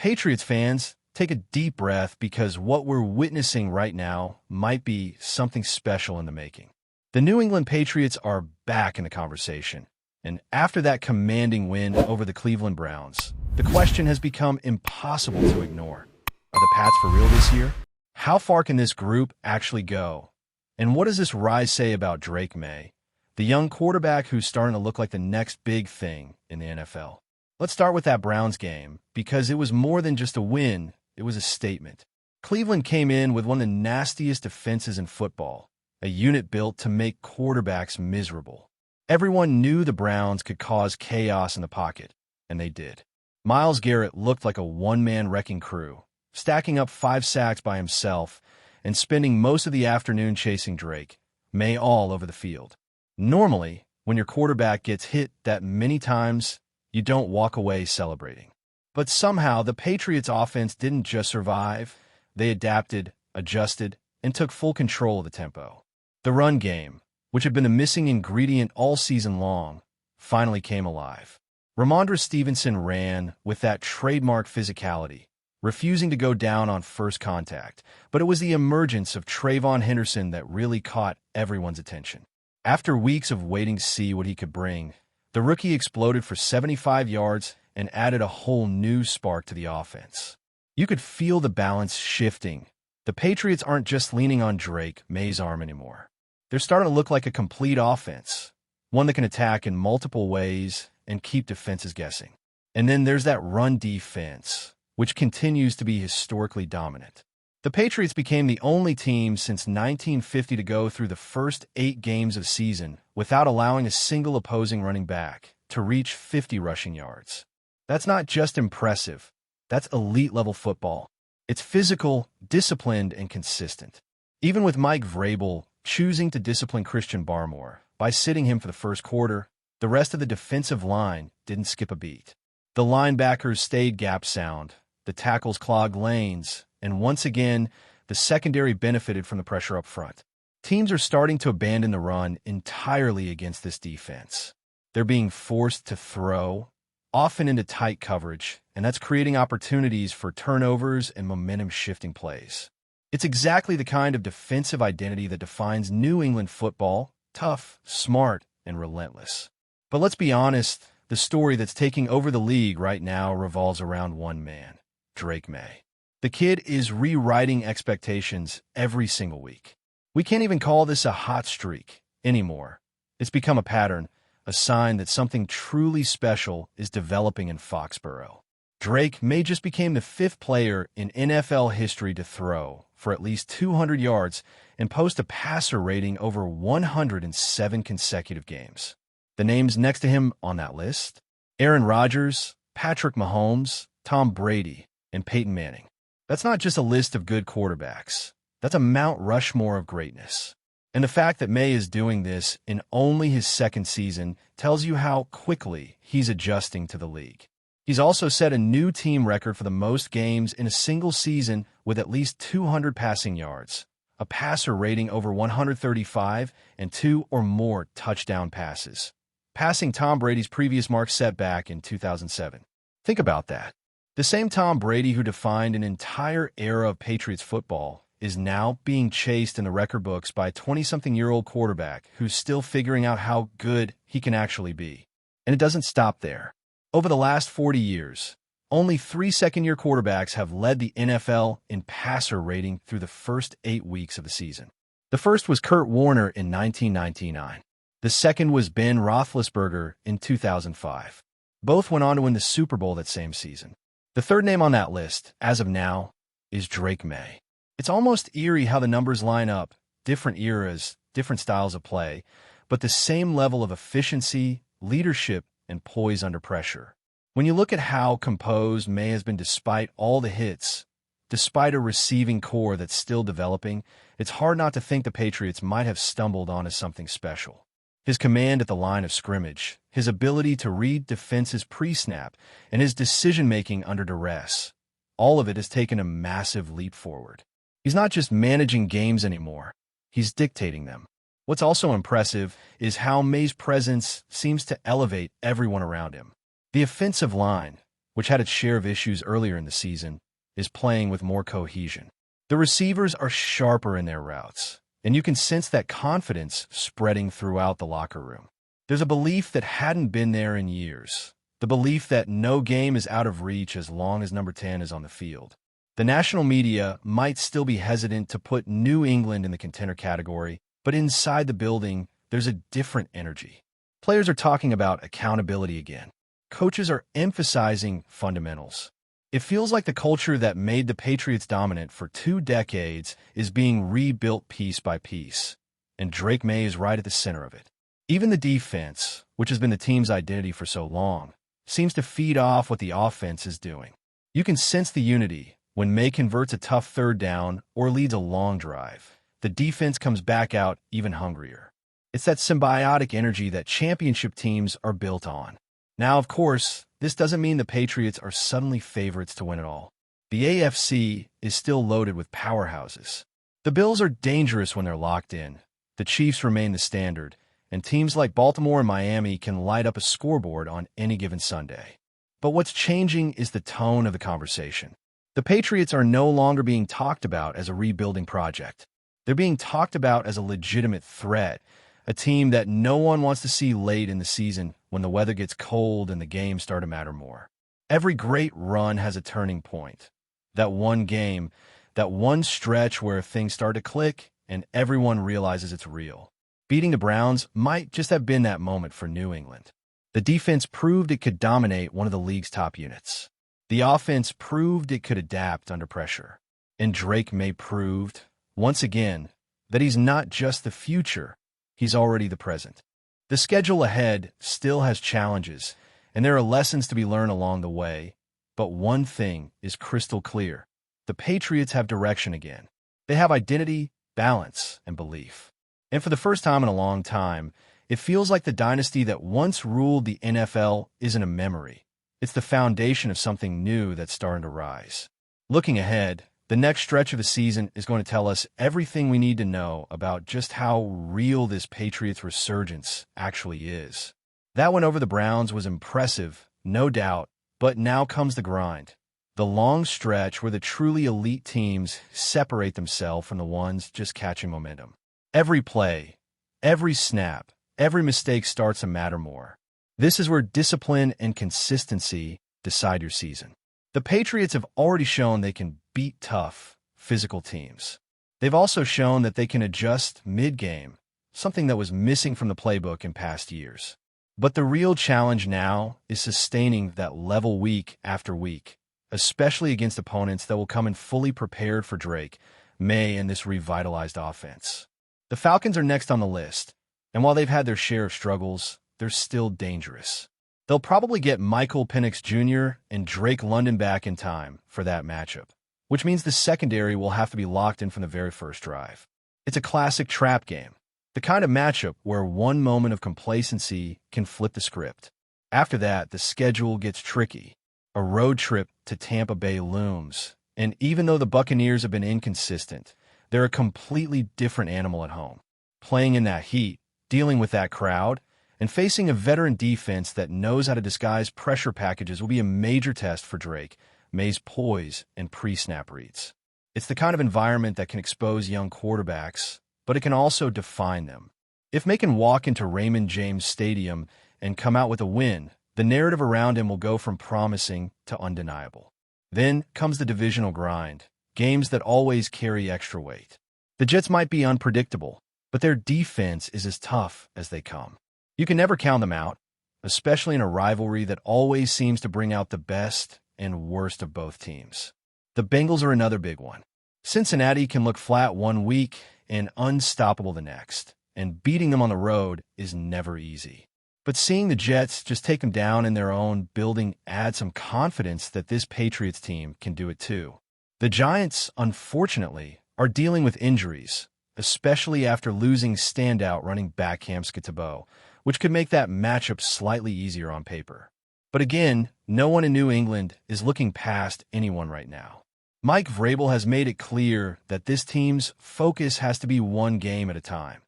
Patriots fans, take a deep breath because what we're witnessing right now might be something special in the making. The New England Patriots are back in the conversation, and after that commanding win over the Cleveland Browns, the question has become impossible to ignore. Are the Pats for real this year? How far can this group actually go? And what does this rise say about Drake May, the young quarterback who's starting to look like the next big thing in the NFL? Let's start with that Browns game, because it was more than just a win, it was a statement. Cleveland came in with one of the nastiest defenses in football, a unit built to make quarterbacks miserable. Everyone knew the Browns could cause chaos in the pocket, and they did. Myles Garrett looked like a one-man wrecking crew, stacking up 5 sacks by himself and spending most of the afternoon chasing Drake May all over the field. Normally, when your quarterback gets hit that many times, you don't walk away celebrating. But somehow, the Patriots' offense didn't just survive. They adapted, adjusted, and took full control of the tempo. The run game, which had been a missing ingredient all season long, finally came alive. Ramondre Stevenson ran with that trademark physicality, refusing to go down on first contact, but it was the emergence of Trayvon Henderson that really caught everyone's attention. After weeks of waiting to see what he could bring, the rookie exploded for 75 yards and added a whole new spark to the offense. You could feel the balance shifting. The Patriots aren't just leaning on Drake May's arm anymore. They're starting to look like a complete offense, one that can attack in multiple ways and keep defenses guessing. And then there's that run defense, which continues to be historically dominant. The Patriots became the only team since 1950 to go through the first 8 games of season without allowing a single opposing running back to reach 50 rushing yards. That's not just impressive, that's elite-level football. It's physical, disciplined, and consistent. Even with Mike Vrabel choosing to discipline Christian Barmore by sitting him for the first quarter, the rest of the defensive line didn't skip a beat. The linebackers stayed gap sound, the tackles clogged lanes, and once again, the secondary benefited from the pressure up front. Teams are starting to abandon the run entirely against this defense. They're being forced to throw, often into tight coverage, and that's creating opportunities for turnovers and momentum-shifting plays. It's exactly the kind of defensive identity that defines New England football: tough, smart, and relentless. But let's be honest, the story that's taking over the league right now revolves around one man, Drake May. The kid is rewriting expectations every single week. We can't even call this a hot streak anymore. It's become a pattern, a sign that something truly special is developing in Foxborough. Drake May just became the 5th player in NFL history to throw for at least 200 yards and post a passer rating over 107 consecutive games. The names next to him on that list: Aaron Rodgers, Patrick Mahomes, Tom Brady, and Peyton Manning. That's not just a list of good quarterbacks. That's a Mount Rushmore of greatness. And the fact that May is doing this in only his 2nd season tells you how quickly he's adjusting to the league. He's also set a new team record for the most games in a single season with at least 200 passing yards, a passer rating over 135, and 2 or more touchdown passes, passing Tom Brady's previous mark set back in 2007. Think about that. The same Tom Brady who defined an entire era of Patriots football is now being chased in the record books by a 20-something-year-old quarterback who's still figuring out how good he can actually be. And it doesn't stop there. Over the last 40 years, only 3 second-year quarterbacks have led the NFL in passer rating through the first 8 weeks of the season. The first was Kurt Warner in 1999. The second was Ben Roethlisberger in 2005. Both went on to win the Super Bowl that same season. The third name on that list, as of now, is Drake May. It's almost eerie how the numbers line up, different eras, different styles of play, but the same level of efficiency, leadership, and poise under pressure. When you look at how composed May has been despite all the hits, despite a receiving core that's still developing, it's hard not to think the Patriots might have stumbled onto something special. His command at the line of scrimmage, his ability to read defenses pre-snap, and his decision-making under duress, all of it has taken a massive leap forward. He's not just managing games anymore, he's dictating them. What's also impressive is how May's presence seems to elevate everyone around him. The offensive line, which had its share of issues earlier in the season, is playing with more cohesion. The receivers are sharper in their routes, and you can sense that confidence spreading throughout the locker room. There's a belief that hadn't been there in years, the belief that no game is out of reach as long as number 10 is on the field. The national media might still be hesitant to put New England in the contender category, but inside the building, there's a different energy. Players are talking about accountability again. Coaches are emphasizing fundamentals. It feels like the culture that made the Patriots dominant for 2 decades is being rebuilt piece by piece, and Drake May is right at the center of it. Even the defense, which has been the team's identity for so long, seems to feed off what the offense is doing. You can sense the unity when May converts a tough third down or leads a long drive. The defense comes back out even hungrier. It's that symbiotic energy that championship teams are built on. Now, of course, this doesn't mean the Patriots are suddenly favorites to win it all. The AFC is still loaded with powerhouses. The Bills are dangerous when they're locked in. The Chiefs remain the standard, and teams like Baltimore and Miami can light up a scoreboard on any given Sunday. But what's changing is the tone of the conversation. The Patriots are no longer being talked about as a rebuilding project. They're being talked about as a legitimate threat, a team that no one wants to see late in the season when the weather gets cold and the games start to matter more. Every great run has a turning point. That one game, that one stretch where things start to click and everyone realizes it's real. Beating the Browns might just have been that moment for New England. The defense proved it could dominate one of the league's top units. The offense proved it could adapt under pressure. And Drake May proved, once again, that he's not just the future, he's already the present. The schedule ahead still has challenges, and there are lessons to be learned along the way, but one thing is crystal clear. The Patriots have direction again. They have identity, balance, and belief. And for the first time in a long time, it feels like the dynasty that once ruled the NFL isn't a memory. It's the foundation of something new that's starting to rise. Looking ahead, the next stretch of the season is going to tell us everything we need to know about just how real this Patriots resurgence actually is. That win over the Browns was impressive, no doubt, but now comes the grind. The long stretch where the truly elite teams separate themselves from the ones just catching momentum. Every play, every snap, every mistake starts to matter more. This is where discipline and consistency decide your season. The Patriots have already shown they can beat tough, physical teams. They've also shown that they can adjust mid-game, something that was missing from the playbook in past years. But the real challenge now is sustaining that level week after week, especially against opponents that will come in fully prepared for Drake May and this revitalized offense. The Falcons are next on the list, and while they've had their share of struggles, they're still dangerous. They'll probably get Michael Penix Jr. and Drake London back in time for that matchup, which means the secondary will have to be locked in from the very first drive. It's a classic trap game, the kind of matchup where one moment of complacency can flip the script. After that, the schedule gets tricky. A road trip to Tampa Bay looms, and even though the Buccaneers have been inconsistent, they're a completely different animal at home. Playing in that heat, dealing with that crowd, and facing a veteran defense that knows how to disguise pressure packages will be a major test for Drake May's poise and pre-snap reads. It's the kind of environment that can expose young quarterbacks, but it can also define them. If May can walk into Raymond James Stadium and come out with a win, the narrative around him will go from promising to undeniable. Then comes the divisional grind, games that always carry extra weight. The Jets might be unpredictable, but their defense is as tough as they come. You can never count them out, especially in a rivalry that always seems to bring out the best and worst of both teams. The Bengals are another big one. Cincinnati can look flat one week and unstoppable the next, and beating them on the road is never easy. But seeing the Jets just take them down in their own building adds some confidence that this Patriots team can do it too. The Giants, unfortunately, are dealing with injuries, especially after losing standout running back Cam Skattebo, which could make that matchup slightly easier on paper. But again, no one in New England is looking past anyone right now. Mike Vrabel has made it clear that this team's focus has to be one game at a time.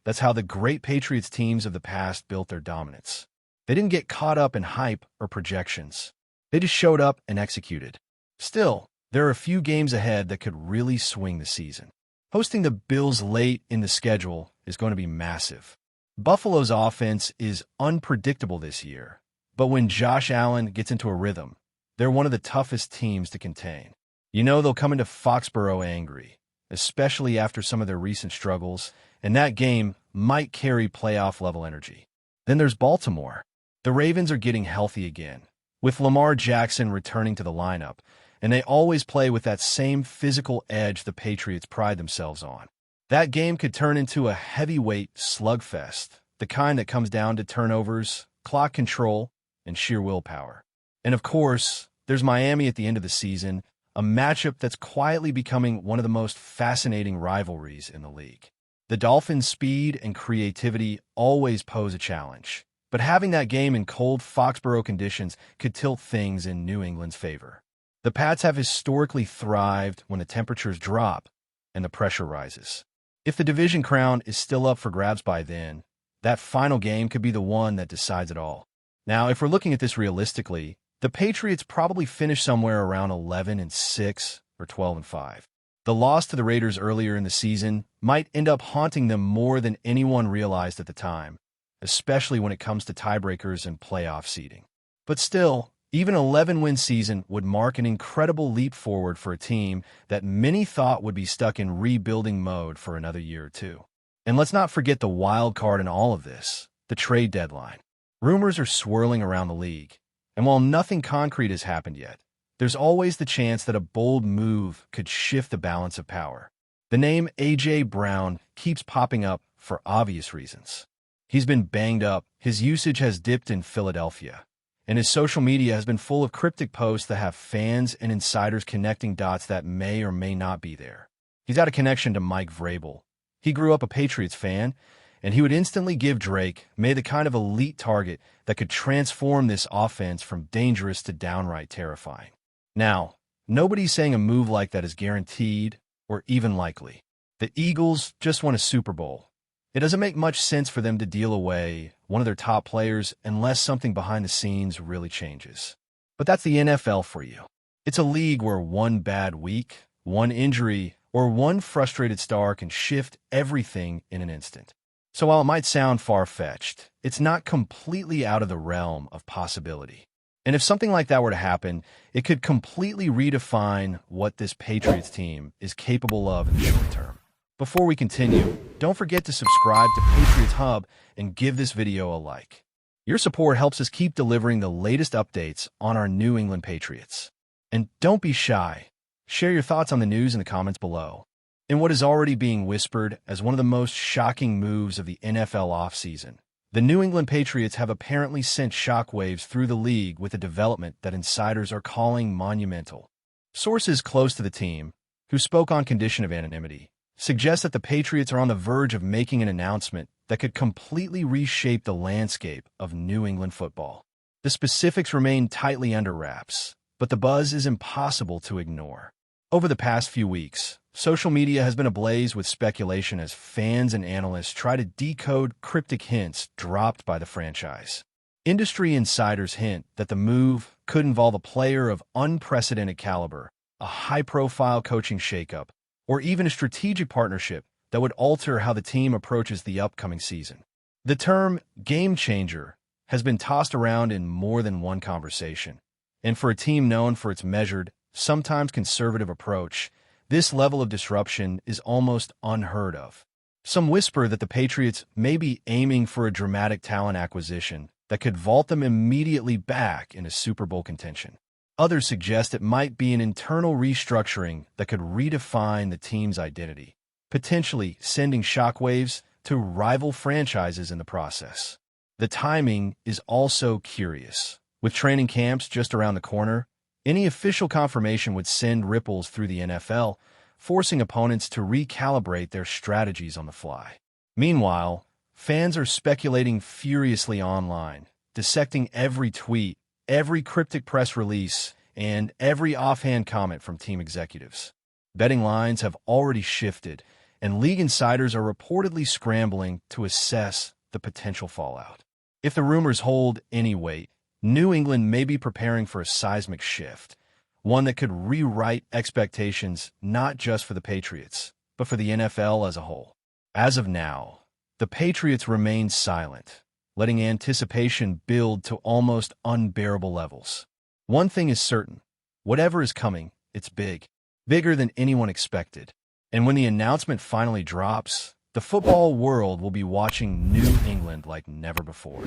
That's how the great Patriots teams of the past built their dominance. They didn't get caught up in hype or projections. They just showed up and executed. Still, there are a few games ahead that could really swing the season. Hosting the Bills late in the schedule is going to be massive. Buffalo's offense is unpredictable this year, but when Josh Allen gets into a rhythm, they're one of the toughest teams to contain. You know they'll come into Foxborough angry, especially after some of their recent struggles, and that game might carry playoff-level energy. Then there's Baltimore. The Ravens are getting healthy again, with Lamar Jackson returning to the lineup, and they always play with that same physical edge the Patriots pride themselves on. That game could turn into a heavyweight slugfest, the kind that comes down to turnovers, clock control, and sheer willpower. And of course, there's Miami at the end of the season, a matchup that's quietly becoming one of the most fascinating rivalries in the league. The Dolphins' speed and creativity always pose a challenge, but having that game in cold Foxborough conditions could tilt things in New England's favor. The Pats have historically thrived when the temperatures drop and the pressure rises. If the division crown is still up for grabs by then, that final game could be the one that decides it all. Now, if we're looking at this realistically, the Patriots probably finish somewhere around 11-6 or 12-5. The loss to the Raiders earlier in the season might end up haunting them more than anyone realized at the time, especially when it comes to tiebreakers and playoff seeding. But still, even an 11-win season would mark an incredible leap forward for a team that many thought would be stuck in rebuilding mode for another year or two. And let's not forget the wild card in all of this, the trade deadline. Rumors are swirling around the league, and while nothing concrete has happened yet, there's always the chance that a bold move could shift the balance of power. The name A.J. Brown keeps popping up for obvious reasons. He's been banged up, his usage has dipped in Philadelphia, and his social media has been full of cryptic posts that have fans and insiders connecting dots that may or may not be there. He's got a connection to Mike Vrabel. He grew up a Patriots fan, and he would instantly give Drake May the kind of elite target that could transform this offense from dangerous to downright terrifying. Now, nobody's saying a move like that is guaranteed or even likely. The Eagles just won a Super Bowl. It doesn't make much sense for them to deal away one of their top players unless something behind the scenes really changes. But that's the NFL for you. It's a league where one bad week, one injury, or one frustrated star can shift everything in an instant. So while it might sound far-fetched, it's not completely out of the realm of possibility. And if something like that were to happen, it could completely redefine what this Patriots team is capable of in the short term. Before we continue, don't forget to subscribe to Patriots Hub and give this video a like. Your support helps us keep delivering the latest updates on our New England Patriots. And don't be shy. Share your thoughts on the news in the comments below. In what is already being whispered as one of the most shocking moves of the NFL offseason, the New England Patriots have apparently sent shockwaves through the league with a development that insiders are calling monumental. Sources close to the team, who spoke on condition of anonymity, suggest that the Patriots are on the verge of making an announcement that could completely reshape the landscape of New England football. The specifics remain tightly under wraps, but the buzz is impossible to ignore. Over the past few weeks, social media has been ablaze with speculation as fans and analysts try to decode cryptic hints dropped by the franchise. Industry insiders hint that the move could involve a player of unprecedented caliber, a high-profile coaching shakeup, or even a strategic partnership that would alter how the team approaches the upcoming season. The term game changer has been tossed around in more than one conversation, and for a team known for its measured, sometimes conservative approach, this level of disruption is almost unheard of. Some whisper that the Patriots may be aiming for a dramatic talent acquisition that could vault them immediately back into Super Bowl contention. Others suggest it might be an internal restructuring that could redefine the team's identity, potentially sending shockwaves to rival franchises in the process. The timing is also curious. With training camps just around the corner, any official confirmation would send ripples through the NFL, forcing opponents to recalibrate their strategies on the fly. Meanwhile, fans are speculating furiously online, dissecting every tweet, every cryptic press release, and every offhand comment from team executives. Betting lines have already shifted, and league insiders are reportedly scrambling to assess the potential fallout. If the rumors hold any weight, New England may be preparing for a seismic shift, one that could rewrite expectations not just for the Patriots, but for the NFL as a whole. As of now, the Patriots remain silent, letting anticipation build to almost unbearable levels. One thing is certain, whatever is coming, it's big, bigger than anyone expected. And when the announcement finally drops, the football world will be watching New England like never before.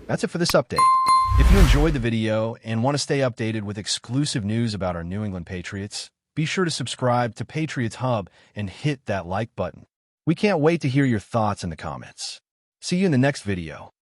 That's it for this update. If you enjoyed the video and want to stay updated with exclusive news about our New England Patriots, be sure to subscribe to Patriots Hub and hit that like button. We can't wait to hear your thoughts in the comments. See you in the next video.